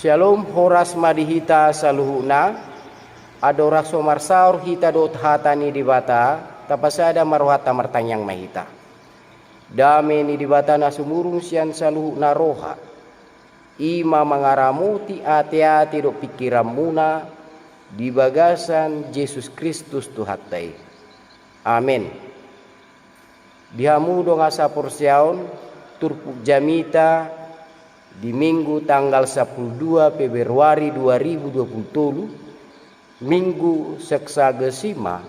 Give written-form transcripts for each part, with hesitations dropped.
Shalom horas madihita saluhuna adora somarsaur hita dot hatani dibata tapasada marwata martanyang mahita. Dame ni dibata na sumurung sian saluhuna roha. Ima mangaramuti ati-ati do pikiran muna di bagasan Yesus Kristus Tuhatai. Amin. Dihamudo nga sa porsyaon turpuk jamita di Minggu tanggal 12 Februari 2020, Minggu seksagesima,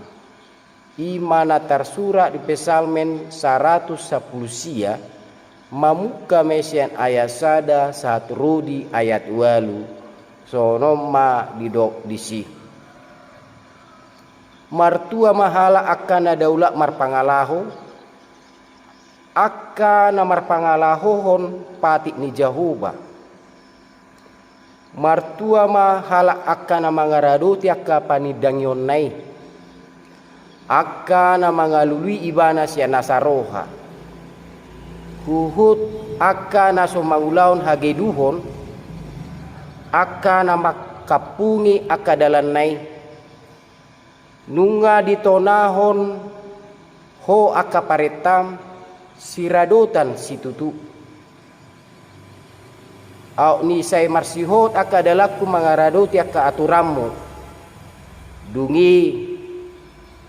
imana tersura di Pesalmen 110 sia, mamuka mesian ayat sada satu rudi ayat walu, sonoma didok disi. Martua mahala akan daulat marpangalaho, akka namar pangalahohon patik ni Jahuba. Martua mahala akka na mangaradoti akka panidangyon nai. Akka na mangalului ibana siya nasaroha. Huhut akka na sumaulaon hageduhon. Akka na makapungi akka dalan nai. Nunga ditonahon ho akka paretam. Siradotan situtu. Au ni say marsihot aka dalaku mangaradoti aka aturammu. Dungi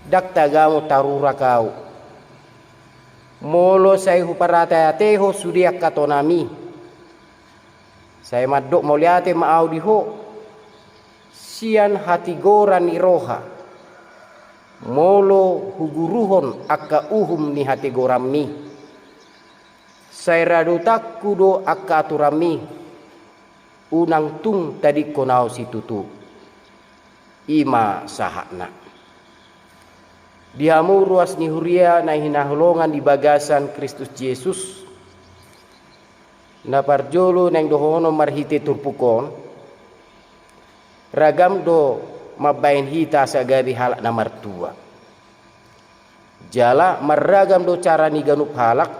daktagamu tarura kau. Molo say huparata ateho sudi aka tonami. Say madok moliate maau diho. Sian hati goran ni roha. Molo huguruhon aka uhum ni hati goram mi. Saya radotakku do akka aturami unang tung tadi konau situtu ima sahakna dihamu ruas ni huria na hinaholongan di bagasan Kristus Yesus na parjolo neng dohono marhite turpukon ragam do mabain hita sagari halak na martua jala marragam do cara ni ganup halak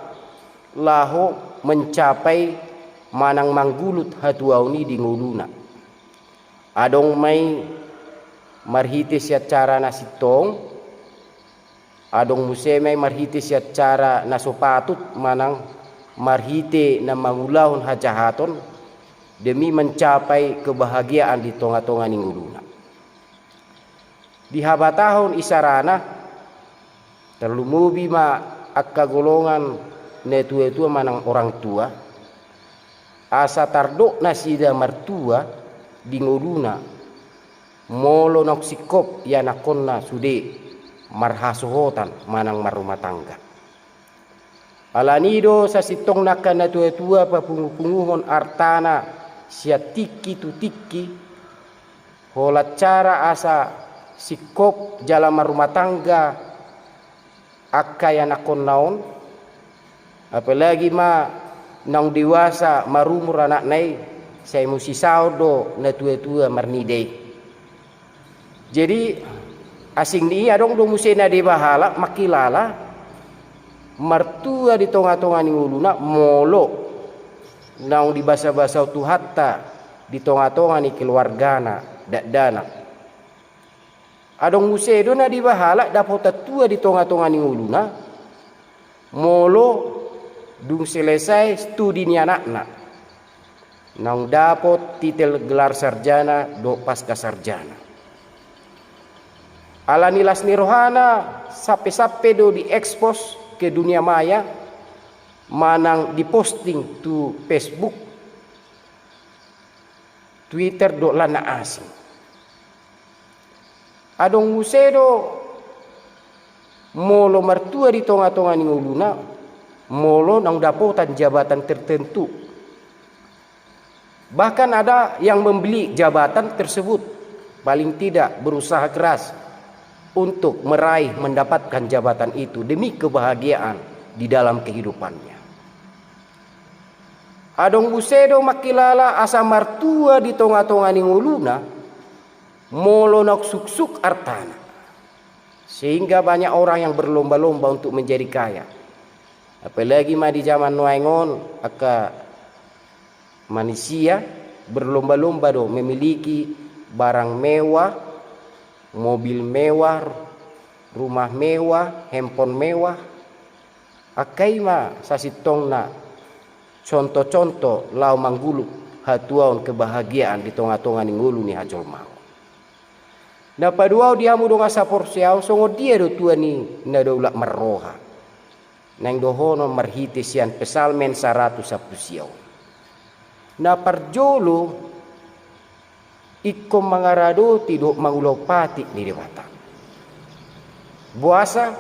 laho mencapai manang manggulut hatuauni di nguluna. Adong may marhiti siya cara nasitong, adong musemay marhiti siya cara nasupatut manang marhiti na mangulahon hajahaton demi mencapai kebahagiaan di tonga-tonga ni nguluna. Di habatahon isarana terlumubi ma akka golongan netua-tua manang orang tua asa tardok nasida martua di nguduna molo noksikop ya nakonna sude marhasohotan manang marumah tangga alanido sa sitong nakan netua-tua papungu-punguhon artana sia tiki tu tiki hola cara asa sikop jalan marumah tangga akka ya nakon naon apalagi ma nang dewasa marumur anak nai saya musi saudo na tua-tua marnidei. Jadi asing ni adong do musi na di bahala makilala martua di tonga-tonga ni uluna molo nang di basa-basa tu hatta di tonga-tonga ni keluargana dana. Adong musi do na di bahala dapat tua di tonga-tonga ni uluna molo dung selesai studi ni anak-anak nang dapat titel gelar sarjana do pasca sarjana ala nilas ni rohana sape-sape do diekspos ke dunia maya manang diposting tu Facebook Twitter do lana asing adong musedo molo martua di tonga-tonga ni uluna molo nang dapotan jabatan tertentu. Bahkan ada yang membeli jabatan tersebut paling tidak berusaha keras untuk meraih mendapatkan jabatan itu demi kebahagiaan di dalam kehidupannya. Adong busedo makilala asa martua di tonga-tonga ni nguluna molo nok suk-suk artana. Sehingga banyak orang yang berlomba-lomba untuk menjadi kaya. Apalagi mah di zaman nuaingon aka manusia berlomba-lomba do memiliki barang mewah, mobil mewah, rumah mewah, handphone mewah. Akai ma sasitong na contoh-contoh lau manggulu hatuaun kebahagiaan di tonga-tonga ninggulu ni hajol mau. Na paduau dia mu donga sapor siau songo dia do tua ni na do ulak meroha. Nang dohono marhite sian pesalmen 110 siau. Na parjolo ikom mangarado tidok mangulau pati ni debata. Buasa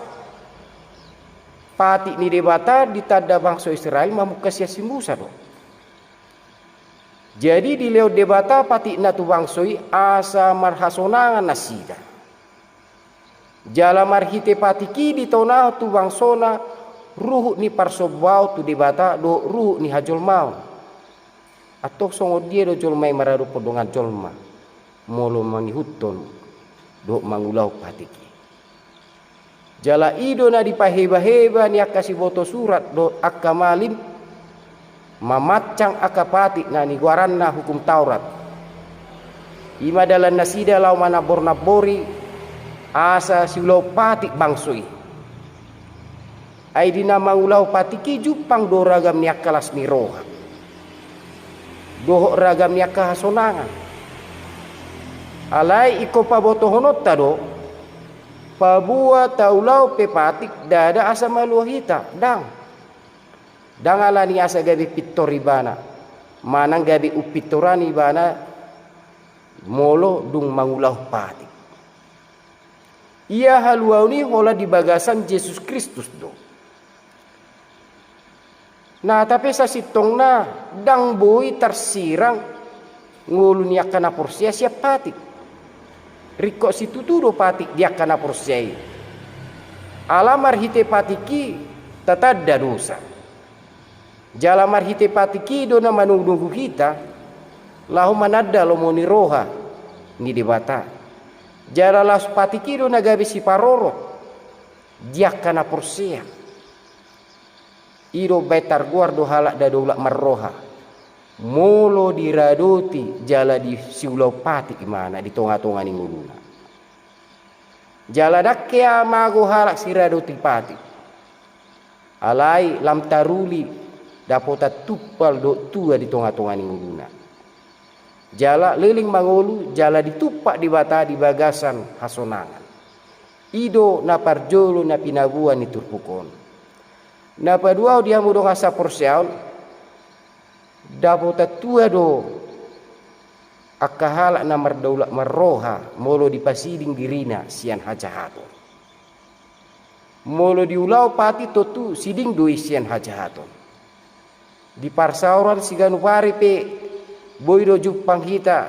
pati ni debata ditada bangsa Israel mamuka sia si Musa do. Jadi di leo debata pati na tu bangsoi asa marhasonangan nasida. Jala marhite pati ki di tona tu bangsona ruhu ni parsobau tu debata do ruhu ni hajol mau. Atau songo dia do jolmai maradu podongan jolma. Molo mangihuton do mangulau pati ki. Jala ido na dipaheba-heba ni akasi boto surat do akamalin mamacang akapati na ni guaranna hukum Taurat. Ima dalam nasida lau manabor-nabori asa siulau pati bangsoi. Aidina mangulau pati ki jupang do ragam ni akalas miroha. Dohok ragam ni akahasonangan. Alai iko paboto honota do pabua taulau pepatik dada asa maluahita dang alani asa gabi pittori bana manang gabi upittorani bana molo dung mangulau patik ia haluau ni hola di bagasan Yesus Kristus do. Nah tapi sasitong na dang boy tersirang ngulu ni akana porsia siap patik. Riko situ tu do patik dia kana porsiai. Alamar hite patiki tatadda dosa. Jalamar hite patiki do na manunggu kita lahu manadda lo moni roha ni debata. Jalalas patiki do na gabi si paroro dia kana porsia. Iro betar guar do halak da dolak marroha. Molo diradoti jala di siulau pati imana di tonga-tonga ni nguluna. Jala dakya mago halak siradoti pati. Alai lam taruli dapota tupal do tua di tonga-tonga ni nguluna. Jala leling mangolu jala ditupak di bata di bagasan hasonangan. Ido na parjolo na pinabuan ni turpukon. Na paduau dia mudong asa porsiaun dapota tua do akahalak na mardaulat marroha molo dipasiding dirina sian hajahaton. Molo diulau pati totu siding doi sian hajahaton. Di parsauran siganu pare pe boido jupang kita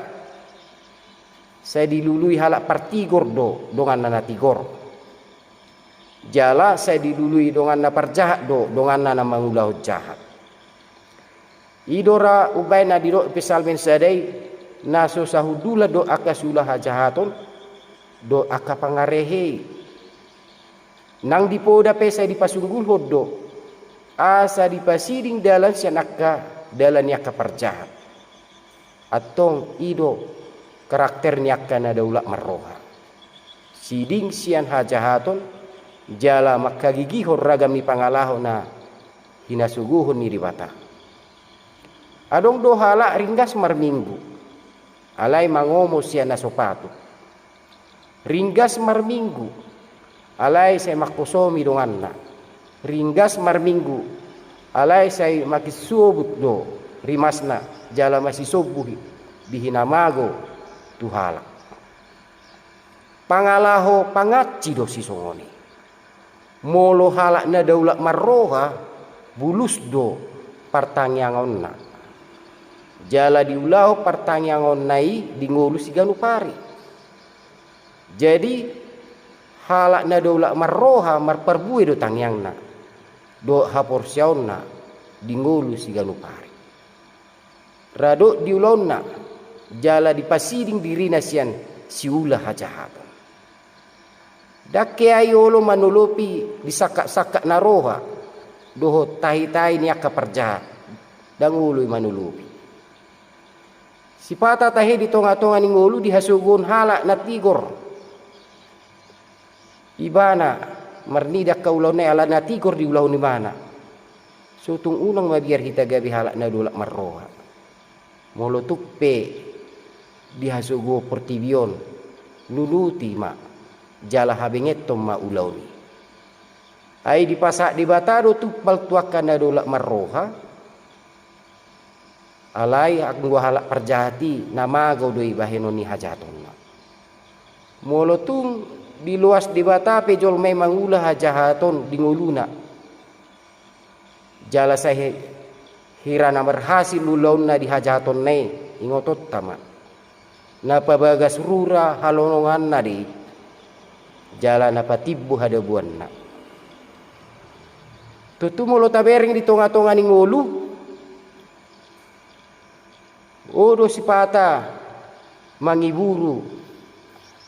saya dilului halak partigor do dongan nana tigor. Jala saya dilului dongan na parjahat do dongan nana mangulau jahat. Idora ubay na diro pesalmen sadai naso sahudula do akasulah hajahaton do akapangarehe nang dipoda pesa dipasungguh do asa dipasiding dalan sianaka dalan yaka parjahat atong ido karakter nyaka na daulak marroha siding sian hajahaton jala makagigihor ragam ni pangalaho na hinasuguhon ni dibata. Adong do halak ringgas marminggu. Alai mangomo siya na sopatu. Ringgas marminggu. Alai saya makusomi dongan na. Ringgas marminggu. Alai saya makisubut do. Rimas na. Jala masih sobuhi. Bihinamago tu halak. Pangalaho pangaci do si songoni. Molo halak na daulak marroha. Bulus do partangyangon na. Jala diulau pertanyaan nai di ngulu siganu pari. Jadi halak na dolak marroha marperbui do tangyang na do hapor siaun na di ngulu siganu pari. Rado diulau na jala dipasiding diri nasian siulah hajahatan. Dake ayolo manulopi disakak-sakak naroha doho tahi-tahi ni akka perjahat dan ngulu manulopi. Sipata tahe di tonga-tonga ni ngulu dihasugun halak na tigor. Ibana marnidak kaulone ala na tigor di ulau ni mana. Sutung unang mabiar hita gabi halak na dulak marroha. Molo tukpe dihasugo portibion luluti ma jala habengetom ma ulau ni. Ai dipasak di batado tupal tuakan na dulak marroha. Alai aku gua halak perjahati nama gau doi bahenoni hajaton. Molo tung di luas di bata pejol memang ulah hajaton di nguluna. Jala saya hirana berhasil lulauna di hajaton nei ingotot tama. Napa bagas rura halonongan nadi. Jala napa tibu hadabuan na. Tutu molo tabering di tonga-tonga ni ngulu. Odo sipata mangiburu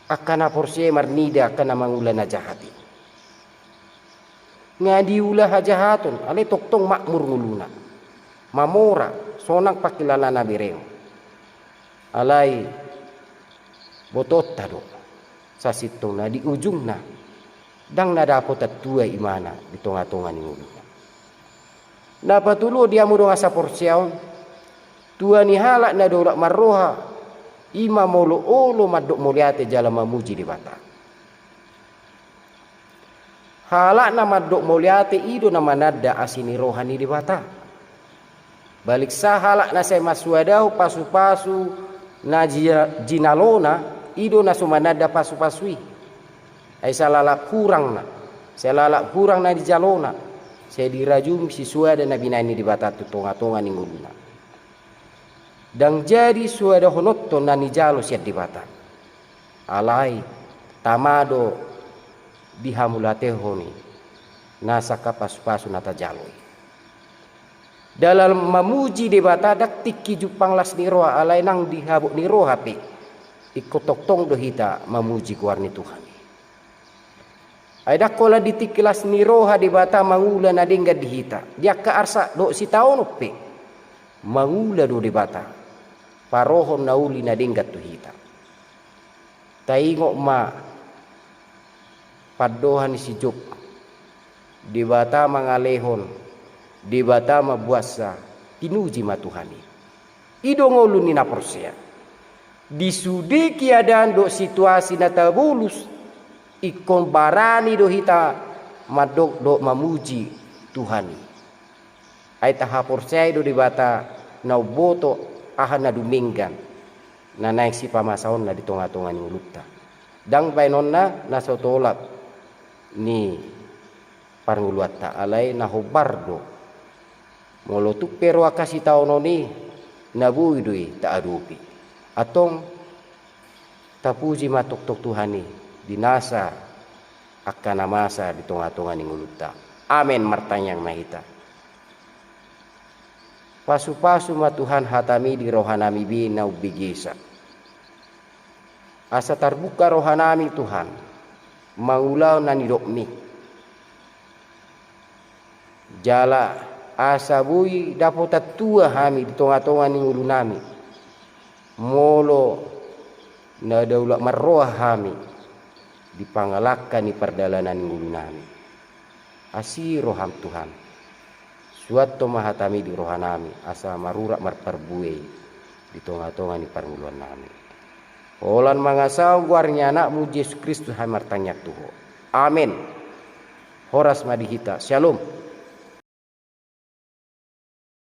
akana porse marnida akana mangulana jahati. Ngadi ulah hajahatun ale toktong makmur nguluna. Mamora sonak pakilala na bireng. Alai botot tado sasito na di ujung na dang nadapot at tua imana di tonga-tonga ni nguluna. Napatulo dia mo dong asa porsiaon. Tua ni halak na dolak marroha ima molo olo madok moliate jala mamuji di bata. Halak na madok moliate ido na manada asini rohani di bata. Balik sa halak na saya maswadau pasu-pasu na jinalona ido na sumanada pasu-pasui. Ay salalak kurang na. Saya lalak kurang na di jalona. Saya dirajum si suada na binani di bata tu tonga-tonga ni nguluna. Dan jadi suada honotto nani jalo siat di bata. Alai tamado dihamulate honi nasaka pasu-pasu nata jaloi. Dalam memuji di bata dak tiki jupang las niroha alai nang dihabuk niroha pe ikotok tong dohita memuji kuarni Tuhan. Aidak kola ditikilas niroha di bata mangula nadengga dihita. Dia ke arsa do si taono pe mangula do di bata. Parohon nauli na dinggat tu hita. Taingok ma padohan si juk di bata mangalehon di bata mabuasa tinuji ma Tuhani. Ido ngolun ni naporsia. Disudi kiadaan do situasi na tabulus ikon barani do hita madok do mamuji Tuhani. Ai tahaporsia do di bata na boto ahan na duminggan na naik si pamasaon na di tonga-tonga ni ulupta. Dang bainon na nasa tolak ni parnguluat ta alay na hobardo. Molo tuk pero akasi taono ni nabuidui ta adupi. Atong tapuji matok-tok Tuhani dinasa akana masa di tonga-tonga ni ulupta. Amen martanyang mahita. Pasu-pasu ma Tuhan hatami di rohanami bina ubigisa. Asa terbuka rohanami Tuhan. Maulau nani dokmi. Jala asa bui dapat tua hami di tonga-tonga ni ulunami. Molo na daulat marroah hami. Dipangalakkan ni perdalanan ni ulunami. Asiroham Tuhan. Suatu mahatami di rohanami asa marurak marperbuai di tonga-tonga ni parnguluan nami. Olan mangasau guarnya anakmu Yesus Kristus hamar tanya Tuhan. Amin. Horas madihita. Shalom.